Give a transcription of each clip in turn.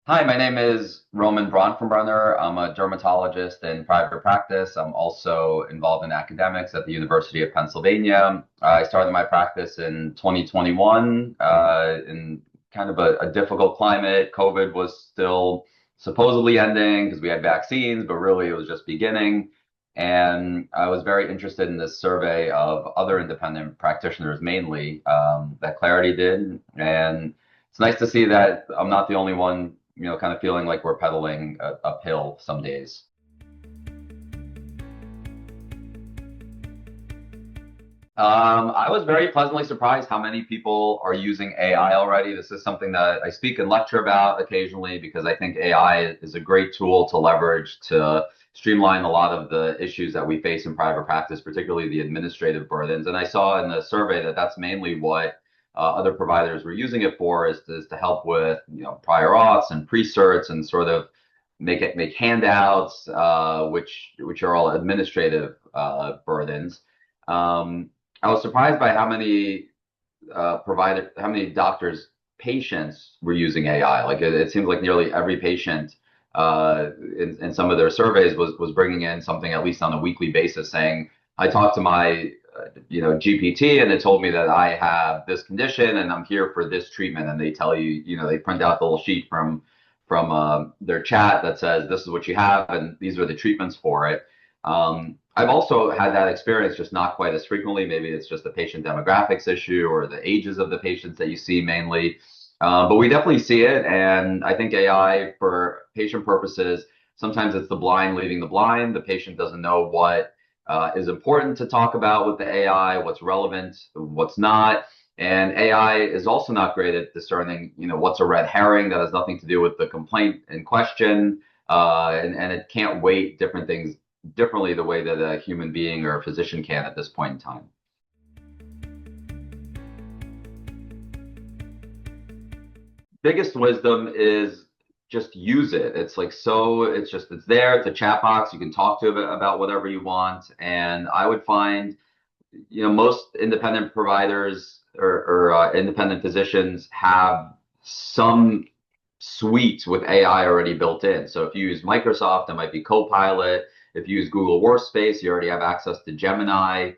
Hi, my name is Roman Bronfenbrener. I'm a dermatologist in private practice. I'm also involved in academics at the University of Pennsylvania. I started my practice in 2021 in kind of a difficult climate. COVID was still supposedly ending because we had vaccines, but really it was just beginning. And I was very interested in this survey of other independent practitioners, mainly that Clarity did. And it's nice to see that I'm not the only one, kind of feeling like we're pedaling uphill some days. I was very pleasantly surprised how many people are using AI already. This is something that I speak and lecture about occasionally because I think AI is a great tool to leverage to streamline a lot of the issues that we face in private practice, particularly the administrative burdens. And I saw in the survey that that's mainly what other providers were using it for, is to help with prior auths and pre-certs and sort of make handouts, which are all administrative burdens. Um, I was surprised by how many doctors' patients were using AI. Like it seems like nearly every patient in some of their surveys was bringing in something at least on a weekly basis, saying, "I talked to my GPT and it told me that I have this condition and I'm here for this treatment." And they tell you, they print out the little sheet from their chat that says, "This is what you have and these are the treatments for it." I've also had that experience, just not quite as frequently. Maybe it's just a patient demographics issue or the ages of the patients that you see mainly. But we definitely see it. And I think AI for patient purposes, sometimes it's the blind leading the blind. The patient doesn't know what is important to talk about with the AI, what's relevant, what's not. And AI is also not great at discerning, what's a red herring that has nothing to do with the complaint in question. And it can't weight different things differently the way that a human being or a physician can at this point in time. Biggest wisdom is just use it. It's like, so it's there. It's a chat box. You can talk to it about whatever you want. And I would find, most independent providers or independent physicians have some suite with AI already built in. So if you use Microsoft, it might be Copilot. If you use Google Workspace, you already have access to Gemini.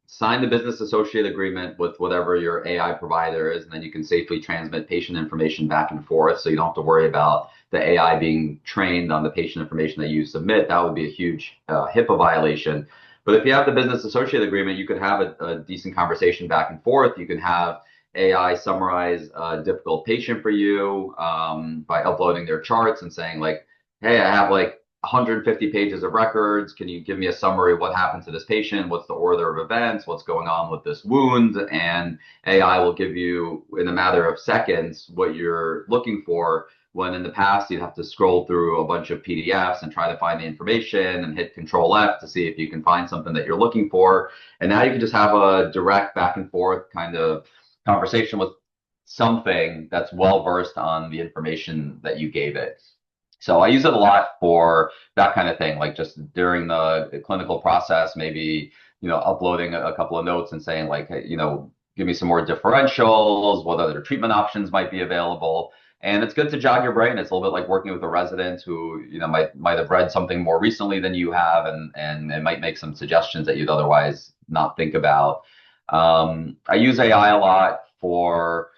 Sign the business associate agreement with whatever your AI provider is, and then you can safely transmit patient information back and forth. So you don't have to worry about the AI being trained on the patient information that you submit. That would be a huge HIPAA violation. But if you have the business associate agreement, you could have a decent conversation back and forth. You can have AI summarize a difficult patient for you by uploading their charts and saying like, "Hey, I have like 150 pages of records. Can you give me a summary of what happened to this patient? What's the order of events? What's going on with this wound?" And AI will give you, in a matter of seconds, what you're looking for, when in the past you'd have to scroll through a bunch of PDFs and try to find the information and hit Control F to see if you can find something that you're looking for. And now you can just have a direct back and forth kind of conversation with something that's well versed on the information that you gave it. So I use it a lot for that kind of thing, like just during the clinical process, maybe, uploading a couple of notes and saying like, hey, give me some more differentials, what other treatment options might be available. And it's good to jog your brain. It's a little bit like working with a resident who, might have read something more recently than you have, and it might make some suggestions that you'd otherwise not think about. I use AI a lot for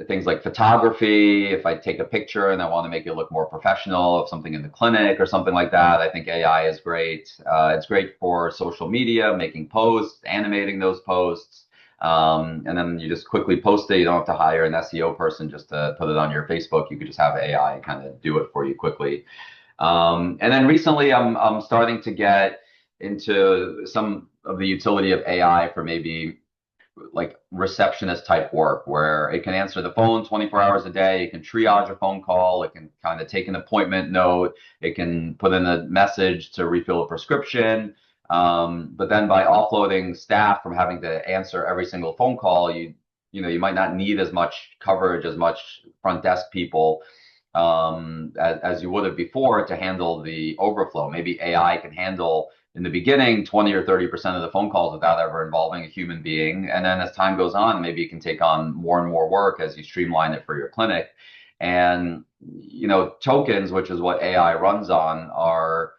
things like photography. If I take a picture and I want to make it look more professional of something in the clinic or something like that, I think AI is great. It's great for social media, making posts, animating those posts. And then you just quickly post it. You don't have to hire an SEO person just to put it on your Facebook. You could just have AI kind of do it for you quickly. And then recently I'm starting to get into some of the utility of AI for maybe like receptionist type work, where it can answer the phone 24 hours a day. It can triage a phone call. It can kind of take an appointment note. It can put in a message to refill a prescription. But then by offloading staff from having to answer every single phone call, you might not need as much coverage, as much front desk people as you would have before to handle the overflow. Maybe AI can handle in the beginning 20 or 30% of the phone calls without ever involving a human being. And then as time goes on, maybe you can take on more and more work as you streamline it for your clinic. And tokens, which is what AI runs on, are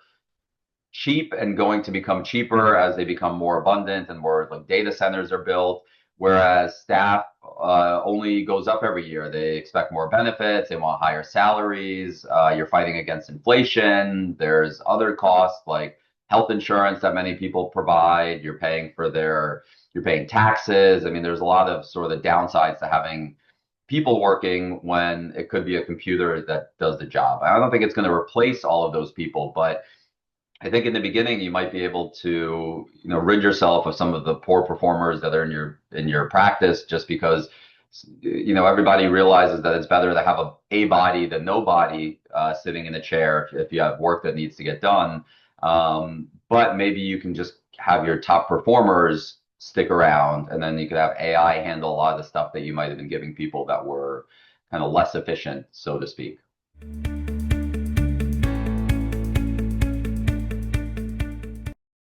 cheap and going to become cheaper as they become more abundant and more like data centers are built. Whereas staff only goes up every year. They expect more benefits. They want higher salaries. You're fighting against inflation. There's other costs like health insurance that many people provide. You're paying taxes. I mean, there's a lot of sort of the downsides to having people working when it could be a computer that does the job. I don't think it's going to replace all of those people, but I think in the beginning you might be able to, rid yourself of some of the poor performers that are in your practice, just because, everybody realizes that it's better to have a body than no body sitting in a chair if you have work that needs to get done. But maybe you can just have your top performers stick around, and then you could have AI handle a lot of the stuff that you might have been giving people that were kind of less efficient, so to speak.